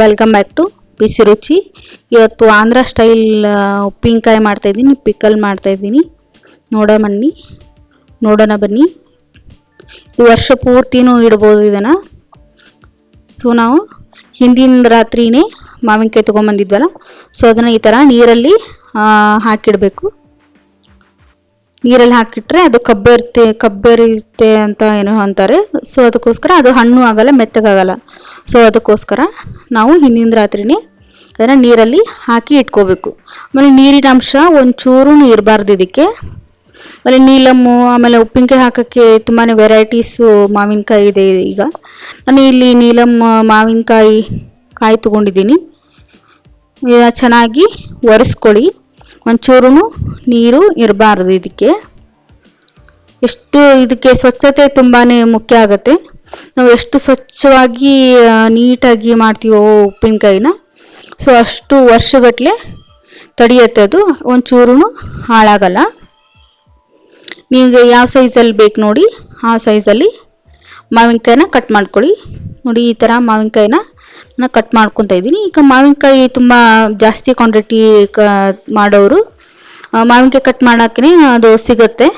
Welcome back to ಬಿಸಿ ರುಚಿ. ಇವತ್ತು Andhra style ಉಪ್ಪಿನಕಾಯಿ ಮಾಡ್ತಾಯಿದ್ದೀನಿ, ಪಿಕಲ್ ಮಾಡ್ತಾಯಿದ್ದೀನಿ. ನೋಡೋಣ ಬನ್ನಿ. ಇದು ವರ್ಷ ಪೂರ್ತಿನೂ ಇಡ್ಬೋದು ಇದನ್ನು. ಸೊ ನಾವು ಹಿಂದಿನ ರಾತ್ರಿನೇ ಮಾವಿನಕಾಯಿ ತೊಗೊಂಬಂದಿದ್ವಲ್ಲ, ಸೊ ಅದನ್ನು ಈ ಥರ ನೀರಲ್ಲಿ ಹಾಕಿಡಬೇಕು. ನೀರಲ್ಲಿ ಹಾಕಿಟ್ರೆ ಅದು ಕಬ್ಬೆರುತ್ತೆ ಅಂತ ಏನೋ ಅಂತಾರೆ. ಸೊ ಅದಕ್ಕೋಸ್ಕರ ಅದು ಹಣ್ಣು ಆಗಲ್ಲ, ಮೆತ್ತಗಾಗಲ್ಲ. ಸೊ ಅದಕ್ಕೋಸ್ಕರ ನಾವು ಹಿಂದಿನ ರಾತ್ರಿನೇ ಅದನ್ನು ನೀರಲ್ಲಿ ಹಾಕಿ ಇಟ್ಕೋಬೇಕು. ಆಮೇಲೆ ನೀರಿನ ಅಂಶ ಒಂಚೂರು ಇರಬಾರ್ದು ಇದಕ್ಕೆ. ಆಮೇಲೆ ನೀಲಮ್ಮು, ಆಮೇಲೆ ಉಪ್ಪಿನಕಾಯಿ ಹಾಕೋಕ್ಕೆ ತುಂಬಾ ವೆರೈಟೀಸು ಮಾವಿನಕಾಯಿ ಇದೆ. ಈಗ ನಾನು ಇಲ್ಲಿ ನೀಲಮ್ಮ ಕಾಯಿ ತೊಗೊಂಡಿದ್ದೀನಿ. ಚೆನ್ನಾಗಿ ಒರೆಸ್ಕೊಳ್ಳಿ, ಒಂಚೂರು ನೀರು ಇರಬಾರ್ದು ಇದಕ್ಕೆ. ಇದಕ್ಕೆ ಸ್ವಚ್ಛತೆ ತುಂಬಾ ಮುಖ್ಯ ಆಗುತ್ತೆ. ನಾವು ಎಷ್ಟು ಸ್ವಚ್ಛವಾಗಿ ನೀಟಾಗಿ ಮಾಡ್ತೀವೋ ಉಪ್ಪಿನಕಾಯಿನ, ಸೊ ಅಷ್ಟು ವರ್ಷಗಟ್ಟಲೆ ತಡೆಯುತ್ತೆ, ಅದು ಒಂಚೂರು ಹಾಳಾಗಲ್ಲ. ನಿಮಗೆ ಯಾವ ಸೈಜಲ್ಲಿ ಬೇಕು ನೋಡಿ ಆ ಸೈಜಲ್ಲಿ ಮಾವಿನಕಾಯಿನ ಕಟ್ ಮಾಡ್ಕೊಳ್ಳಿ. ನೋಡಿ, ಈ ಥರ ಮಾವಿನಕಾಯಿನ ನಾನು ಕಟ್ ಮಾಡ್ಕೊತಾ ಇದ್ದೀನಿ. ಈಗ ಮಾವಿನಕಾಯಿ ತುಂಬ ಜಾಸ್ತಿ ಕ್ವಾಂಟಿಟಿ ಮಾಡೋರು ಮಾವಿನಕಾಯಿ ಕಟ್ ಮಾಡೋಕೆ ಅದು ಸಿಗುತ್ತೆ,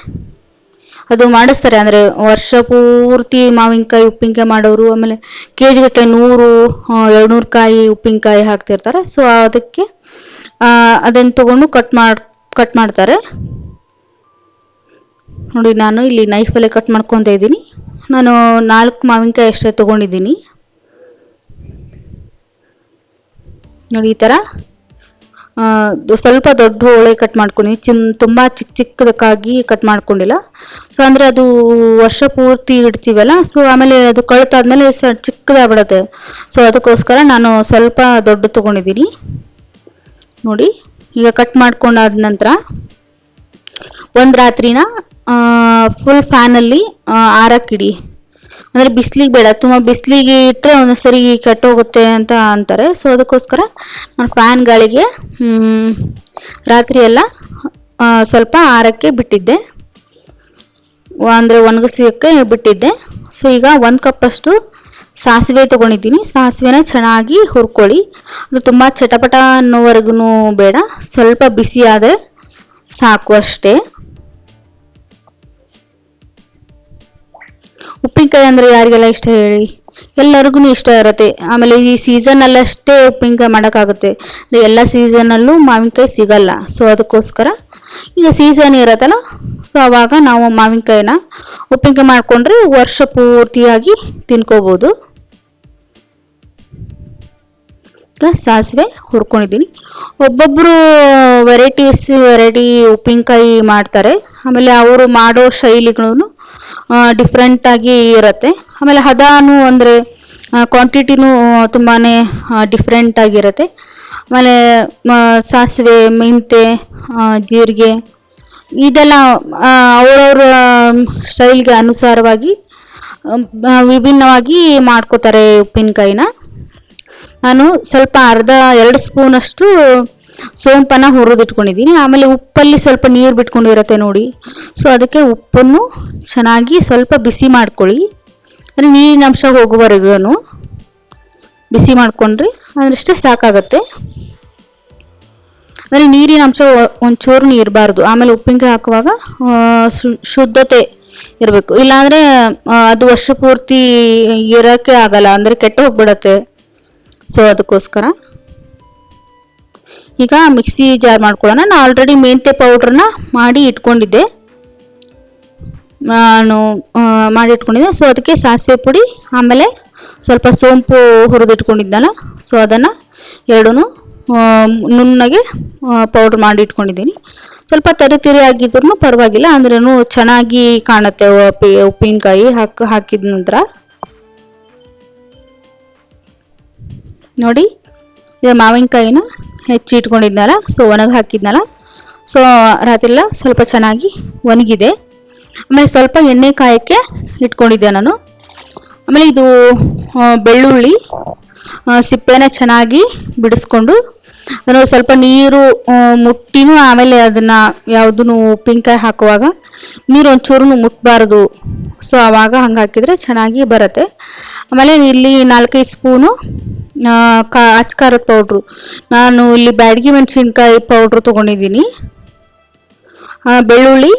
ಅದು ಮಾಡಿಸ್ತಾರೆ. ಅಂದರೆ ವರ್ಷ ಪೂರ್ತಿ ಮಾವಿನಕಾಯಿ ಉಪ್ಪಿನಕಾಯಿ ಮಾಡೋರು, ಆಮೇಲೆ ಕೆ ಜಿ ಗಟ್ಟಲೆ 100-200 ಕಾಯಿ ಉಪ್ಪಿನಕಾಯಿ ಹಾಕ್ತಿರ್ತಾರೆ. ಸೊ ಅದಕ್ಕೆ ಅದನ್ನು ತಗೊಂಡು ಕಟ್ ಮಾಡ್ತಾರೆ. ನೋಡಿ, ನಾನು ಇಲ್ಲಿ ನೈಫಲ್ಲೇ ಕಟ್ ಮಾಡ್ಕೊತಾ ಇದ್ದೀನಿ. ನಾನು 4 ಮಾವಿನಕಾಯಿ ಅಷ್ಟೇ ತೊಗೊಂಡಿದ್ದೀನಿ. ನೋಡಿ, ಈ ಥರ ಸ್ವಲ್ಪ ದೊಡ್ಡ ಹೋಳೆ ಕಟ್ ಮಾಡ್ಕೊಂಡಿದ್ದೀನಿ. ತುಂಬ ಚಿಕ್ಕದಕ್ಕಾಗಿ ಕಟ್ ಮಾಡ್ಕೊಂಡಿಲ್ಲ. ಸೊ ಅಂದರೆ ಅದು ವರ್ಷ ಪೂರ್ತಿ ಇಡ್ತೀವಲ್ಲ, ಸೊ ಆಮೇಲೆ ಅದು ಕಳುತ್ತಾದ್ಮೇಲೆ ಚಿಕ್ಕದಾಗ್ಬಿಡುತ್ತೆ. ಸೊ ಅದಕ್ಕೋಸ್ಕರ ನಾನು ಸ್ವಲ್ಪ ದೊಡ್ಡ ತೊಗೊಂಡಿದ್ದೀನಿ. ನೋಡಿ, ಈಗ ಕಟ್ ಮಾಡ್ಕೊಂಡಾದ ನಂತರ ಒಂದು ರಾತ್ರಿನ ಫುಲ್ ಫ್ಯಾನಲ್ಲಿ ಆರಕ್ಕಿಡಿ. ಅಂದರೆ ಬಿಸಿಲಿಗೆ ಬೇಡ, ತುಂಬ ಬಿಸಿಲಿಗೆ ಇಟ್ಟರೆ ಒಂದೊಂದ್ಸರಿ ಕೆಟ್ಟೋಗುತ್ತೆ ಅಂತ ಅಂತಾರೆ. ಸೊ ಅದಕ್ಕೋಸ್ಕರ ನಾನು ಫ್ಯಾನ್ ಗಾಳಿಗೆ ರಾತ್ರಿ ಎಲ್ಲ ಸ್ವಲ್ಪ ಆರಕ್ಕೆ ಬಿಟ್ಟಿದ್ದೆ, ಅಂದರೆ ಒಣಗಿಸೋಕ್ಕೆ ಬಿಟ್ಟಿದ್ದೆ. ಸೊ ಈಗ 1 ಕಪ್ಪಷ್ಟು ಸಾಸಿವೆ ತೊಗೊಂಡಿದ್ದೀನಿ. ಸಾಸಿವೆನ ಚೆನ್ನಾಗಿ ಹುರ್ಕೊಳ್ಳಿ. ಅದು ತುಂಬ ಚಟಪಟ ಅನ್ನೋವರೆಗೂ ಬೇಡ, ಸ್ವಲ್ಪ ಬಿಸಿ ಆದರೆ ಸಾಕು ಅಷ್ಟೇ. ಉಪ್ಪಿನಕಾಯಿ ಅಂದರೆ ಯಾರಿಗೆಲ್ಲ ಇಷ್ಟ ಹೇಳಿ? ಎಲ್ಲರಿಗೂ ಇಷ್ಟ ಇರುತ್ತೆ. ಆಮೇಲೆ ಈ ಸೀಸನಲ್ಲಷ್ಟೇ ಉಪ್ಪಿನಕಾಯಿ ಮಾಡೋಕ್ಕಾಗುತ್ತೆ, ಎಲ್ಲ ಸೀಸನಲ್ಲೂ ಮಾವಿನಕಾಯಿ ಸಿಗಲ್ಲ. ಸೊ ಅದಕ್ಕೋಸ್ಕರ ಈಗ ಸೀಸನ್ ಇರತ್ತಲ್ಲ, ಸೊ ಆವಾಗ ನಾವು ಮಾವಿನಕಾಯಿನ ಉಪ್ಪಿನಕಾಯಿ ಮಾಡಿಕೊಂಡ್ರೆ ವರ್ಷ ಪೂರ್ತಿಯಾಗಿ ತಿನ್ಕೋಬೋದು. ಸಾಸಿವೆ ಹುರ್ಕೊಂಡಿದ್ದೀನಿ. ಒಬ್ಬೊಬ್ಬರು ವೆರೈಟಿ ಉಪ್ಪಿನಕಾಯಿ ಮಾಡ್ತಾರೆ. ಆಮೇಲೆ ಅವರು ಮಾಡೋ ಶೈಲಿಗಳು ಡಿಫ್ರೆಂಟ್ ಆಗಿ ಇರುತ್ತೆ. ಆಮೇಲೆ ಹದಾನು ಅಂದರೆ ಕ್ವಾಂಟಿಟಿನೂ ತುಂಬಾ ಡಿಫ್ರೆಂಟ್ ಆಗಿರುತ್ತೆ. ಆಮೇಲೆ ಸಾಸಿವೆ, ಮೆಂತೆ, ಜೀರಿಗೆ ಇದೆಲ್ಲ ಅವರವ್ರ ಸ್ಟೈಲ್ಗೆ ಅನುಸಾರವಾಗಿ ವಿಭಿನ್ನವಾಗಿ ಮಾಡ್ಕೋತಾರೆ ಉಪ್ಪಿನಕಾಯಿನ. ನಾನು ಸ್ವಲ್ಪ 2 ಸ್ಪೂನಷ್ಟು ಸೋಂಪನ್ನು ಹುರಿದಿಟ್ಕೊಂಡಿದ್ದೀನಿ. ಆಮೇಲೆ ಉಪ್ಪಲ್ಲಿ ಸ್ವಲ್ಪ ನೀರು ಬಿಟ್ಕೊಂಡಿರುತ್ತೆ ನೋಡಿ, ಸೊ ಅದಕ್ಕೆ ಉಪ್ಪನ್ನು ಚೆನ್ನಾಗಿ ಸ್ವಲ್ಪ ಬಿಸಿ ಮಾಡ್ಕೊಳ್ಳಿ. ಅಂದರೆ ನೀರಿನ ಅಂಶ ಹೋಗುವವರೆಗೂ ಬಿಸಿ ಮಾಡಿಕೊಂಡ್ರೆ ಅದರಷ್ಟೇ ಸಾಕಾಗತ್ತೆ. ಅಂದರೆ ನೀರಿನ ಅಂಶ ಒಂಚೂರು ಇರಬಾರ್ದು. ಆಮೇಲೆ ಉಪ್ಪಿನಕಾಯಿ ಹಾಕುವಾಗ ಶುದ್ಧತೆ ಇರಬೇಕು, ಇಲ್ಲಾಂದರೆ ಅದು ವರ್ಷ ಪೂರ್ತಿ ಇರೋಕ್ಕೆ ಆಗಲ್ಲ, ಅಂದರೆ ಕೆಟ್ಟು ಹೋಗ್ಬಿಡತ್ತೆ. ಸೊ ಅದಕ್ಕೋಸ್ಕರ ಈಗ ಮಿಕ್ಸಿ ಜಾರ್ ಮಾಡ್ಕೊಳ್ಳೋಣ. ನಾನು ಆಲ್ರೆಡಿ ಮೆಂತ್ಯ ಪೌಡ್ರನ್ನ ಮಾಡಿ ಇಟ್ಕೊಂಡಿದ್ದೆ. ಸೊ ಅದಕ್ಕೆ ಸಾಸಿವೆ ಪುಡಿ, ಆಮೇಲೆ ಸ್ವಲ್ಪ ಸೋಂಪು ಹುರಿದಿಟ್ಕೊಂಡಿದ್ದಲ್ಲ, ಸೊ ಅದನ್ನು ಎರಡೂ ನುಣ್ಣಗೆ ಪೌಡ್ರ್ ಮಾಡಿ ಇಟ್ಕೊಂಡಿದ್ದೀನಿ. ಸ್ವಲ್ಪ ತರಿ ಆಗಿದ್ರೂ ಪರವಾಗಿಲ್ಲ, ಅಂದ್ರೂ ಚೆನ್ನಾಗಿ ಕಾಣುತ್ತೆ ಉಪ್ಪಿನಕಾಯಿ ಹಾಕಿದ ನಂತರ. ನೋಡಿ, ಇದು ಮಾವಿನಕಾಯಿನ ಹೆಚ್ಚಿಟ್ಕೊಂಡಿದ್ನಲ್ಲ, ಸೊ ಒಣಗಿ ಹಾಕಿದ್ನಲ್ಲ, ಸೊ ರಾತ್ರಿಯೆಲ್ಲ ಸ್ವಲ್ಪ ಚೆನ್ನಾಗಿ ಒಣಗಿದೆ. ಆಮೇಲೆ ಸ್ವಲ್ಪ ಎಣ್ಣೆ ಕಾಯಕ್ಕೆ ಇಟ್ಕೊಂಡಿದ್ದೆ ನಾನು. ಆಮೇಲೆ ಇದು ಬೆಳ್ಳುಳ್ಳಿ ಸಿಪ್ಪೆನ ಚೆನ್ನಾಗಿ ಬಿಡಿಸ್ಕೊಂಡು ಅದನ್ನು ಸ್ವಲ್ಪ ನೀರು ಮುಟ್ಟಿನೂ ಆಮೇಲೆ ಅದನ್ನ ಯಾವುದನ್ನು ಉಪ್ಪಿನಕಾಯಿ ಹಾಕುವಾಗ ನೀರು ಒಂಚೂರು ಮುಟ್ಬಾರ್ದು. ಸೊ ಆವಾಗ ಹಂಗೆ ಹಾಕಿದ್ರೆ ಚೆನ್ನಾಗಿ ಬರುತ್ತೆ. ಆಮೇಲೆ ಇಲ್ಲಿ 4-5 ಸ್ಪೂನು ಅಚ್ಚ ಖಾರದ ಪೌಡ್ರು. ನಾನು ಇಲ್ಲಿ ಬ್ಯಾಡಗಿ ಮೆಣಸಿನ್ಕಾಯಿ ಪೌಡ್ರು ತೊಗೊಂಡಿದ್ದೀನಿ. ಬೆಳ್ಳುಳ್ಳಿ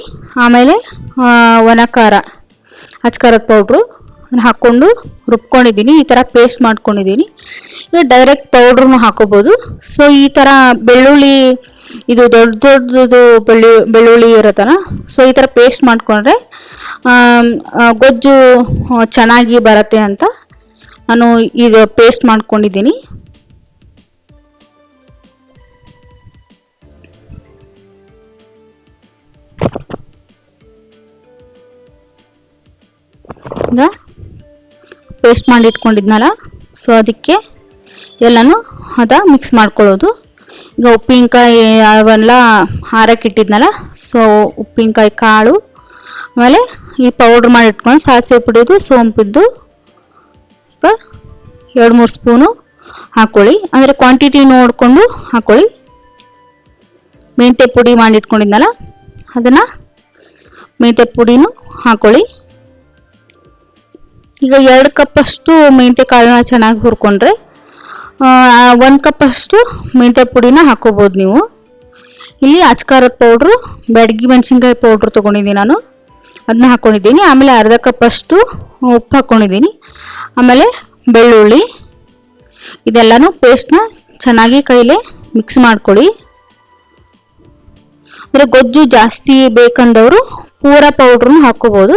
ಆಮೇಲೆ ಒಣ ಖಾರ ಅಚ್ಚ ಖಾರದ ಪೌಡ್ರು ಹಾಕ್ಕೊಂಡು ರುಬ್ಕೊಂಡಿದ್ದೀನಿ. ಈ ಥರ ಪೇಸ್ಟ್ ಮಾಡ್ಕೊಂಡಿದ್ದೀನಿ. ಈಗ ಡೈರೆಕ್ಟ್ ಪೌಡ್ರನ್ನು ಹಾಕೋಬೋದು. ಸೊ ಈ ಥರ ಬೆಳ್ಳುಳ್ಳಿ ಇದು ದೊಡ್ಡ ದೊಡ್ಡದು ಬೆಳ್ಳುಳ್ಳಿ ಇರುತ್ತಲ್ಲ, ಸೊ ಈ ಥರ ಪೇಸ್ಟ್ ಮಾಡಿಕೊಂಡ್ರೆ ಗೊಜ್ಜು ಚೆನ್ನಾಗಿ ಬರುತ್ತೆ ಅಂತ ನಾನು ಇದು ಪೇಸ್ಟ್ ಮಾಡ್ಕೊಂಡಿದ್ದೀನಿ. ಈಗ ಪೇಸ್ಟ್ ಮಾಡಿ ಇಟ್ಕೊಂಡಿದ್ನಲ್ಲ, ಸೊ ಅದಕ್ಕೆ ಎಲ್ಲನೂ ಮಿಕ್ಸ್ ಮಾಡ್ಕೊಳ್ಳೋದು. ಈಗ ಉಪ್ಪಿನಕಾಯಿ ಅವೆಲ್ಲ ಹಾರಕ್ಕಿಟ್ಟಿದ್ನಲ್ಲ, ಸೊ ಉಪ್ಪಿನಕಾಯಿ ಕಾಳು ಆಮೇಲೆ ಈ ಪೌಡ್ರ್ ಮಾಡಿ ಇಟ್ಕೊಂಡು ಸಾಸಿವೆ ಪುಡಿದು ಸೋಂಪಿದ್ದು 2-3 ಸ್ಪೂನು ಹಾಕೊಳ್ಳಿ. ಅಂದರೆ ಕ್ವಾಂಟಿಟಿ ನೋಡಿಕೊಂಡು ಹಾಕೊಳ್ಳಿ. ಮೆಂತ್ಯ ಪುಡಿ ಮಾಡಿ ಇಟ್ಕೊಂಡಿದ್ನಲ್ಲ, ಅದನ್ನು ಮೆಂತ್ಯ ಪುಡಿನೂ ಹಾಕೊಳ್ಳಿ. ಈಗ 2 ಕಪ್ಪಷ್ಟು ಮೆಂತ್ಯ ಕಾಳನ್ನ ಚೆನ್ನಾಗಿ ಹುರ್ಕೊಂಡ್ರೆ 1 ಕಪ್ಪಷ್ಟು ಮೆಂತ್ಯ ಪುಡಿನ ಹಾಕೋಬೋದು ನೀವು. ಇಲ್ಲಿ ಅಚ್ಚ ಖಾರದ ಪೌಡ್ರು, ಬ್ಯಾಡಗಿ ಮೆಣಸಿನ್ಕಾಯಿ ಪೌಡ್ರು ತೊಗೊಂಡಿದ್ದೀನಿ ನಾನು, ಅದನ್ನ ಹಾಕ್ಕೊಂಡಿದ್ದೀನಿ. ಆಮೇಲೆ ಅರ್ಧ ಕಪ್ಪಷ್ಟು ಉಪ್ಪು ಹಾಕ್ಕೊಂಡಿದ್ದೀನಿ. ಆಮೇಲೆ ಬೆಳ್ಳುಳ್ಳಿ, ಇದೆಲ್ಲನೂ ಪೇಸ್ಟ್ನ ಚೆನ್ನಾಗಿ ಕೈಲೇ ಮಿಕ್ಸ್ ಮಾಡ್ಕೊಳ್ಳಿ. ಅಂದರೆ ಗೊಜ್ಜು ಜಾಸ್ತಿ ಬೇಕಂದವರು ಪೂರ ಪೌಡ್ರನ್ನು ಹಾಕ್ಕೋಬೋದು.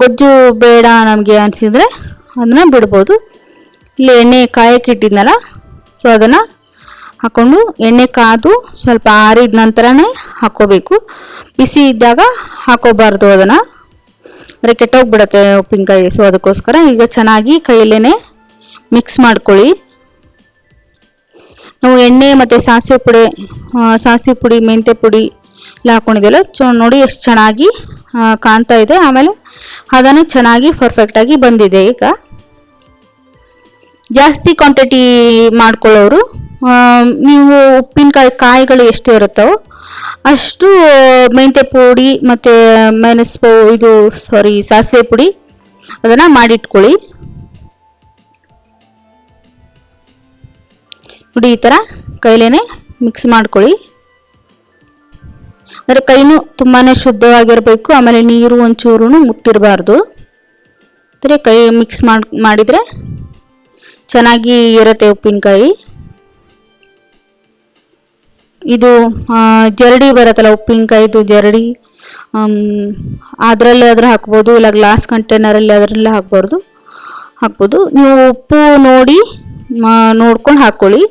ಗೊಜ್ಜು ಬೇಡ ನಮಗೆ ಅನಿಸಿದರೆ ಅದನ್ನ ಬಿಡ್ಬೋದು. ಇಲ್ಲಿ ಎಣ್ಣೆ ಕಾಯಕ್ಕೆ ಇಟ್ಟಿದ್ನಲ್ಲ, ಸೊ ಅದನ್ನು ಹಾಕ್ಕೊಂಡು ಎಣ್ಣೆ ಕಾದು ಸ್ವಲ್ಪ ಆರಿದ ನಂತರನೇ ಹಾಕ್ಕೋಬೇಕು. ಬಿಸಿ ಇದ್ದಾಗ ಹಾಕೋಬಾರ್ದು, ಅದನ್ನು ಅಂದರೆ ಕೆಟ್ಟೋಗ್ಬಿಡುತ್ತೆ ಉಪ್ಪಿನಕಾಯಿ. ಸೊ ಅದಕ್ಕೋಸ್ಕರ ಈಗ ಚೆನ್ನಾಗಿ ಕೈಯಲ್ಲೇ ಮಿಕ್ಸ್ ಮಾಡ್ಕೊಳ್ಳಿ. ನಾವು ಎಣ್ಣೆ ಮತ್ತು ಸಾಸಿವೆ ಪುಡಿ ಮೆಂತ್ಯ ಪುಡಿ ಎಲ್ಲ ಹಾಕ್ಕೊಂಡಿದ್ದೆಲ್ಲ ನೋಡಿ ಎಷ್ಟು ಚೆನ್ನಾಗಿ ಕಾಣ್ತಾ ಇದೆ. ಆಮೇಲೆ ಅದನ್ನು ಚೆನ್ನಾಗಿ ಪರ್ಫೆಕ್ಟಾಗಿ ಬಂದಿದೆ. ಈಗ ಜಾಸ್ತಿ ಕ್ವಾಂಟಿಟಿ ಮಾಡ್ಕೊಳ್ಳೋರು ನೀವು ಉಪ್ಪಿನಕಾಯಿ ಕಾಯಿಗಳು ಎಷ್ಟು ಇರುತ್ತೋ ಅಷ್ಟು ಮೆಂತ್ಯ ಪುಡಿ ಮತ್ತು ಸಾಸಿವೆ ಪುಡಿ ಅದನ್ನು ಮಾಡಿಟ್ಕೊಳ್ಳಿ. ನೋಡಿ ಈ ಥರ ಕೈಲೇನೆ ಮಿಕ್ಸ್ ಮಾಡ್ಕೊಳ್ಳಿ. ಅಂದರೆ ಕೈನೂ ತುಂಬಾ ಶುದ್ಧವಾಗಿರಬೇಕು. ಆಮೇಲೆ ನೀರು ಒಂಚೂರು ಮುಟ್ಟಿರಬಾರ್ದು. ಅಂದರೆ ಕೈ ಮಿಕ್ಸ್ ಮಾಡಿದರೆ ಚೆನ್ನಾಗಿ ಇರುತ್ತೆ ಉಪ್ಪಿನಕಾಯಿ. ಇದು ಜರಡಿ ಬರುತ್ತಲ್ಲ, ಉಪ್ಪಿನಕಾಯಿದು ಜರಡಿ, ಅದರಲ್ಲಿ ಹಾಕ್ಬೋದು, ಇಲ್ಲ ಗ್ಲಾಸ್ ಕಂಟೈನರಲ್ಲಿ ಅದರಲ್ಲೇ ಹಾಕ್ಬೋದು. ನೀವು ಉಪ್ಪು ನೋಡ್ಕೊಂಡು ಹಾಕ್ಕೊಳ್ಳಿ.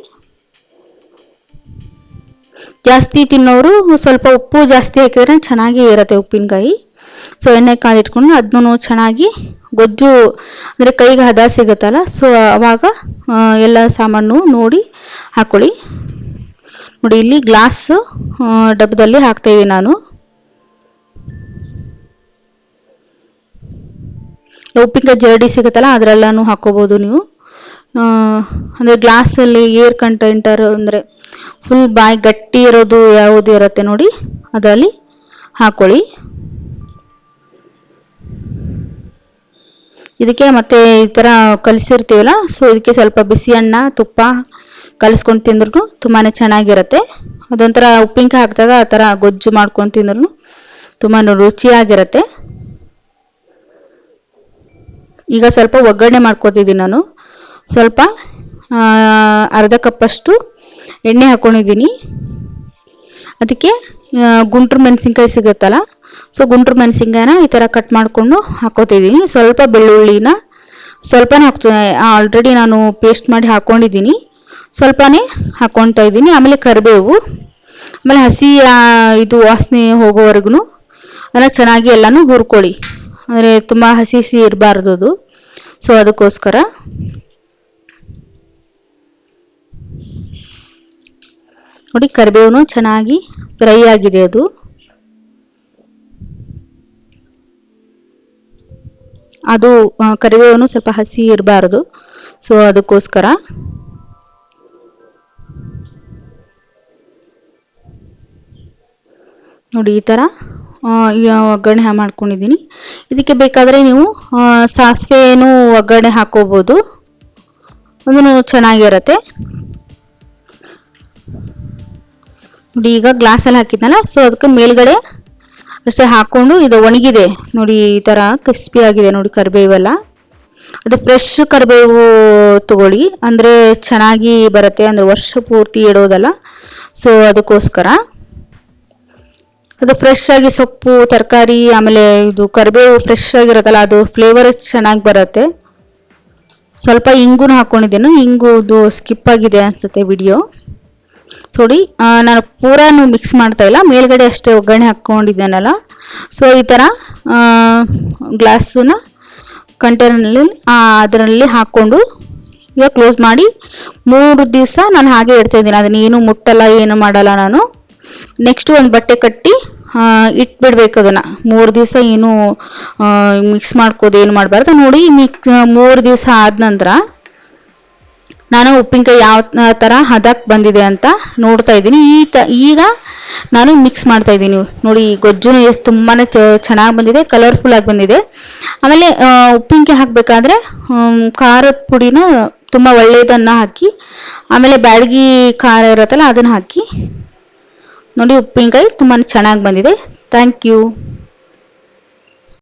ಜಾಸ್ತಿ ತಿನ್ನೋರು ಸ್ವಲ್ಪ ಉಪ್ಪು ಜಾಸ್ತಿ ಹಾಕಿದ್ರೆ ಚೆನ್ನಾಗಿ ಇರುತ್ತೆ ಉಪ್ಪಿನಕಾಯಿ. ಸೊ ಎಣ್ಣೆ ಕಾದಿಟ್ಕೊಂಡು ಅದನ್ನು ಚೆನ್ನಾಗಿ ಗೊಜ್ಜು ಅಂದರೆ ಕೈಗೆ ಹದ ಸಿಗುತ್ತಲ್ಲ, ಸೊ ಆವಾಗ ಎಲ್ಲ ಸಾಮಾನು ನೋಡಿ ಹಾಕ್ಕೊಳ್ಳಿ. ನೋಡಿ ಇಲ್ಲಿ ಗ್ಲಾಸ್ ಡಬ್ಬದಲ್ಲಿ ಹಾಕ್ತಾಯಿದ್ದೀನಿ ನಾನು. ಉಪ್ಪಿನಕಾಯಿ ಜರಡಿ ಸಿಗುತ್ತಲ್ಲ ಅದರೆಲ್ಲನೂ ಹಾಕೋಬೋದು ನೀವು. ಅಂದರೆ ಗ್ಲಾಸಲ್ಲಿ ಏರ್ ಕಂಟೈನರ್ ಅಂದರೆ ಫುಲ್ ಬಾಯಿ ಗಟ್ಟಿ ಇರೋದು ಯಾವುದು ಇರುತ್ತೆ ನೋಡಿ, ಅದರಲ್ಲಿ ಹಾಕೊಳ್ಳಿ. ಇದಕ್ಕೆ ಮತ್ತೆ ಈ ಥರ ಕಲಿಸಿರ್ತೀವಲ್ಲ, ಸೊ ಇದಕ್ಕೆ ಸ್ವಲ್ಪ ಬಿಸಿ ಅನ್ನ ತುಪ್ಪ ಕಲಿಸ್ಕೊಂಡು ತಿಂದ್ರೂ ತುಂಬಾ ಚೆನ್ನಾಗಿರುತ್ತೆ. ಅದೊಂಥರ ಉಪ್ಪಿನಕಾಯಿ ಹಾಕಿದಾಗ ಆ ಥರ ಗೊಜ್ಜು ಮಾಡ್ಕೊಂಡು ತಿಂದ್ರೂ ತುಂಬಾ ರುಚಿಯಾಗಿರುತ್ತೆ. ಈಗ ಸ್ವಲ್ಪ ಒಗ್ಗರಣೆ ಮಾಡ್ಕೊತಿದ್ದೀನಿ ನಾನು. ಸ್ವಲ್ಪ ಅರ್ಧ ಕಪ್ಪಷ್ಟು ಎಣ್ಣೆ ಹಾಕ್ಕೊಂಡಿದ್ದೀನಿ. ಅದಕ್ಕೆ ಗುಂಟೂರು ಮೆಣಸಿನ್ಕಾಯಿ ಸಿಗುತ್ತಲ್ಲ, ಸೊ ಗುಂಟೂರು ಮೆಣಸಿನ್ಕಾಯಿನ ಈ ಥರ ಕಟ್ ಮಾಡಿಕೊಂಡು ಹಾಕ್ಕೋತಿದ್ದೀನಿ. ಸ್ವಲ್ಪ ಬೆಳ್ಳುಳ್ಳಿನ ಸ್ವಲ್ಪನೇ ಹಾಕ್ತೀನಿ, ಆಲ್ರೆಡಿ ನಾನು ಪೇಸ್ಟ್ ಮಾಡಿ ಹಾಕ್ಕೊಂಡಿದ್ದೀನಿ, ಸ್ವಲ್ಪನೇ ಹಾಕ್ಕೊತಾ ಇದ್ದೀನಿ. ಆಮೇಲೆ ಕರಿಬೇವು, ಆಮೇಲೆ ಹಸಿ ಇದು ವಾಸನೆ ಹೋಗೋವರೆಗೂ ಅದನ್ನು ಚೆನ್ನಾಗಿ ಎಲ್ಲನೂ ಹುರ್ಕೊಳ್ಳಿ. ಅಂದರೆ ತುಂಬ ಹಸಿ ಇರಬಾರ್ದು ಅದು, ಸೊ ಅದಕ್ಕೋಸ್ಕರ. ನೋಡಿ ಕರಿಬೇವು ಚೆನ್ನಾಗಿ ಫ್ರೈ ಆಗಿದೆ. ಅದು ಕರಿಬೇವು ಸ್ವಲ್ಪ ಹಸಿ ಇರಬಾರ್ದು, ಸೊ ಅದಕ್ಕೋಸ್ಕರ. ನೋಡಿ ಈ ಥರ ಈ ಒಗ್ಗರಣೆ ಮಾಡ್ಕೊಂಡಿದ್ದೀನಿ. ಇದಕ್ಕೆ ಬೇಕಾದರೆ ನೀವು ಸಾಸಿವೆನೂ ಒಗ್ಗರಣೆ ಹಾಕೋಬೋದು, ಅದೂ ಚೆನ್ನಾಗಿರುತ್ತೆ. ನೋಡಿ ಈಗ ಗ್ಲಾಸಲ್ಲಿ ಹಾಕಿದ್ನಲ್ಲ, ಸೊ ಅದಕ್ಕೆ ಮೇಲ್ಗಡೆ ಅಷ್ಟೇ ಹಾಕ್ಕೊಂಡು ಇದು ಒಣಗಿದೆ ನೋಡಿ, ಈ ಥರ ಕ್ರಿಸ್ಪಿ ಆಗಿದೆ ನೋಡಿ ಕರಿಬೇವೆಲ್ಲ. ಅದು ಫ್ರೆಶ್ ಕರಿಬೇವು ತಗೊಳ್ಳಿ, ಅಂದರೆ ಚೆನ್ನಾಗಿ ಬರುತ್ತೆ, ಅಂದರೆ ವರ್ಷ ಪೂರ್ತಿ ಇಡೋದಲ್ಲ. ಸೊ ಅದಕ್ಕೋಸ್ಕರ ಅದು ಫ್ರೆಶ್ ಆಗಿ ಸೊಪ್ಪು ತರಕಾರಿ ಆಮೇಲೆ ಇದು ಕರಿಬೇವು ಫ್ರೆಶ್ ಆಗಿರುತ್ತಲ್ಲ, ಅದು ಫ್ಲೇವರ್ ಚೆನ್ನಾಗಿ ಬರುತ್ತೆ. ಸ್ವಲ್ಪ ಇಂಗುನ ಹಾಕ್ಕೊಂಡಿದ್ದೇನೆ, ಇಂಗುದು ಸ್ಕಿಪ್ ಆಗಿದೆ ಅನ್ಸುತ್ತೆ ವಿಡಿಯೋ. ನೋಡಿ ನಾನು ಪೂರಾನು ಮಿಕ್ಸ್ ಮಾಡ್ತಾ ಇಲ್ಲ, ಮೇಲ್ಗಡೆ ಅಷ್ಟೇ ಒಗ್ಗರಣೆ ಹಾಕ್ಕೊಂಡಿದ್ದೇನಲ್ಲ. ಸೊ ಈ ಥರ ಗ್ಲಾಸನ್ನ ಕಂಟೈನರ್ನಲ್ಲಿ ಅದರಲ್ಲಿ ಹಾಕ್ಕೊಂಡು ಈಗ ಕ್ಲೋಸ್ ಮಾಡಿ 3 ದಿವಸ ನಾನು ಹಾಗೆ ಇಡ್ತಾ ಇದ್ದೀನಿ. ಅದನ್ನ ಏನು ಮುಟ್ಟಲ್ಲ, ಏನು ಮಾಡಲ್ಲ ನಾನು. ನೆಕ್ಸ್ಟ್ ಒಂದು ಬಟ್ಟೆ ಕಟ್ಟಿ ಇಟ್ಬಿಡ್ಬೇಕು ಅದನ್ನು 3 ದಿವಸ. ಏನು ಮಿಕ್ಸ್ ಮಾಡ್ಕೋದು ಏನು ಮಾಡಬಾರ್ದು. ನೋಡಿ 3 ದಿವಸ ಆದ ನಂತರ ನಾನು ಉಪ್ಪಿನಕಾಯಿ ಯಾವ ಥರ ಹದಕ್ಕೆ ಬಂದಿದೆ ಅಂತ ನೋಡ್ತಾ ಇದ್ದೀನಿ. ಈಗ ನಾನು ಮಿಕ್ಸ್ ಮಾಡ್ತಾ ಇದ್ದೀನಿ. ನೋಡಿ ಗೊಜ್ಜುನು ಎಷ್ಟು ತುಂಬಾ ಚೆನ್ನಾಗಿ ಬಂದಿದೆ, ಕಲರ್ಫುಲ್ ಆಗಿ ಬಂದಿದೆ. ಆಮೇಲೆ ಉಪ್ಪಿನಕಾಯಿ ಹಾಕಬೇಕಾದ್ರೆ ಖಾರದ ಪುಡಿನ ತುಂಬ ಒಳ್ಳೆಯದನ್ನು ಹಾಕಿ, ಆಮೇಲೆ ಬ್ಯಾಡಗಿ ಖಾರ ಇರುತ್ತಲ್ಲ ಅದನ್ನು ಹಾಕಿ. ನೋಡಿ ಉಪ್ಪಿನಕಾಯಿ ತುಂಬಾ ಚೆನ್ನಾಗಿ ಬಂದಿದೆ. Thank you.